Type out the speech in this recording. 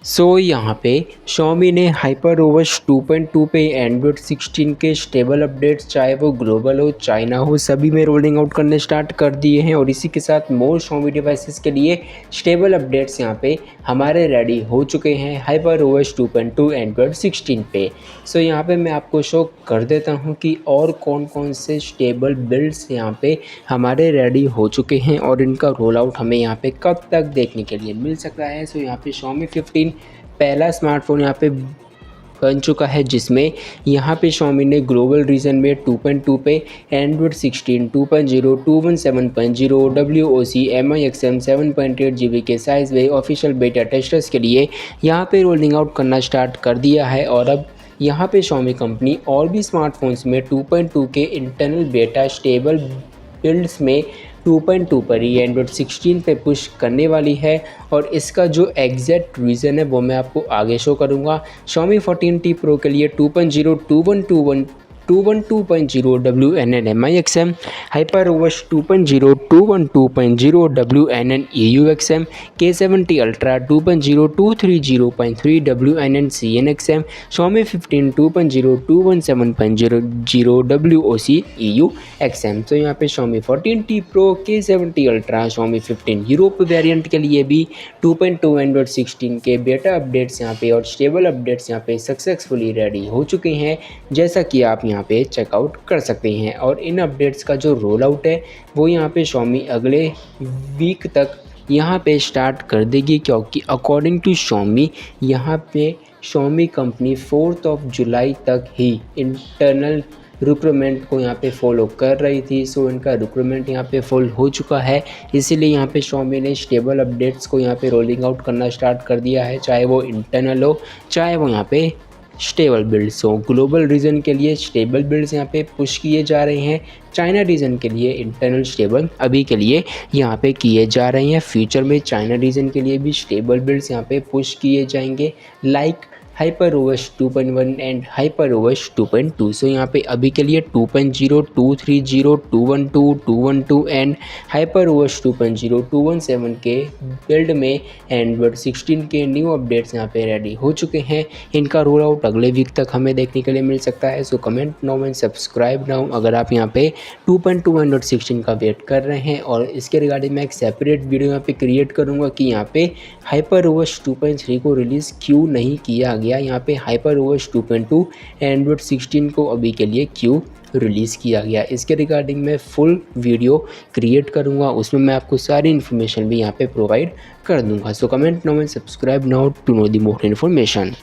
यहाँ पे Xiaomi ने HyperOS 2.2 पे एंड्रॉयड 16 के स्टेबल अपडेट्स चाहे वो ग्लोबल हो चाइना हो सभी में रोलिंग आउट करने स्टार्ट कर दिए हैं और इसी के साथ मोर Xiaomi डिवाइसेस के लिए स्टेबल अपडेट्स यहाँ पे हमारे रेडी हो चुके हैं HyperOS 2.2 एंड्रॉयड 16 पे। यहाँ पे मैं आपको शो कर देता हूँ कि और कौन कौन से स्टेबल बिल्ड्स यहाँ पे हमारे रेडी हो चुके हैं और इनका रोल आउट हमें यहाँ पे कब तक देखने के लिए मिल सकता है। यहाँ पे Xiaomi 15 पहला स्मार्टफोन यहाँ पे बन चुका है जिसमें यहाँ पे Xiaomi ने ग्लोबल रीजन में 2.2 पे एंड्रॉयड 16 2.0 217.0 WOC MIXM 7.8 GB के साइज़ वे ऑफिशियल बेटा टेस्टर्स के लिए यहाँ पे रोलिंग आउट करना स्टार्ट कर दिया है। और अब यहाँ पे Xiaomi कंपनी और भी स्मार्टफोन्स में 2.2 के इंटरनल बेटा स्टेबल बिल्ड्स में 2.2 पर ही एंड्रॉयड 16 पे पुश करने वाली है और इसका जो एग्जैक्ट रीज़न है वो मैं आपको आगे शो करूँगा। Xiaomi 14T Pro के लिए 2.0 212.0 WNN MIXM, HyperOS 2.0 212.0 WNN EUXM, K70 Ultra 2.0 230.3 WNN CNXM, Xiaomi 15 2.0 217.0 WOC EUXM। यहाँ पे Xiaomi 14T Pro, K70 Ultra, Xiaomi 15 Europe variant के लिए भी 2.2 एंड्रॉयड 16 के बेटा अपडेट्स यहाँ पे और स्टेबल अपडेट्स यहाँ पे सक्सेसफुली रेडी हो चुके हैं, जैसा कि आप यहाँ पे चेकआउट कर सकते हैं। और इन अपडेट्स का जो रोल आउट है वो यहाँ पे Xiaomi अगले वीक तक यहाँ पे स्टार्ट कर देगी, क्योंकि अकॉर्डिंग टू Xiaomi यहाँ पे Xiaomi कंपनी 4 जुलाई तक ही इंटरनल रिक्रूटमेंट को यहाँ पे फॉलो कर रही थी। इनका रिक्रूटमेंट यहाँ पे फुल हो चुका है, इसीलिए यहाँ पे Xiaomi ने स्टेबल अपडेट्स को यहाँ पे रोलिंग आउट करना स्टार्ट कर दिया है, चाहे वो इंटरनल हो चाहे वो यहाँ पे स्टेबल बिल्ड्स हो। ग्लोबल रीजन के लिए स्टेबल बिल्ड्स यहाँ पे पुश किए जा रहे हैं, चाइना रीजन के लिए इंटरनल स्टेबल अभी के लिए यहाँ पे किए जा रहे हैं। फ्यूचर में चाइना रीजन के लिए भी स्टेबल बिल्ड्स यहाँ पे पुश किए जाएंगे, लाइक HyperOS 2.1 एंड HyperOS 2.2। यहाँ पे अभी के लिए 2.0 230 212 212 एंड HyperOS 2.0 217 के बिल्ड में एंड्रॉयड 16 के न्यू अपडेट्स यहाँ पे रेडी हो चुके हैं। इनका रोल आउट अगले वीक तक हमें देखने के लिए मिल सकता है। Comment now and subscribe now अगर आप यहाँ पे 2.2 एंड्रॉयड 16 का वेट कर रहे हैं। और इसके रिगार्डिंग मैं एक सेपरेट वीडियो यहाँ पे क्रिएट करूँगा कि यहाँ पे HyperOS 2.3 को रिलीज़ क्यों नहीं किया गया, यहाँ पे HyperOS 2.2 एंड्रॉयड 16 को अभी के लिए क्यों रिलीज़ किया गया, इसके रिगार्डिंग मैं फुल वीडियो क्रिएट करूँगा, उसमें मैं आपको सारी इन्फॉर्मेशन भी यहाँ पे प्रोवाइड कर दूँगा। Comment now and subscribe now to know the more information.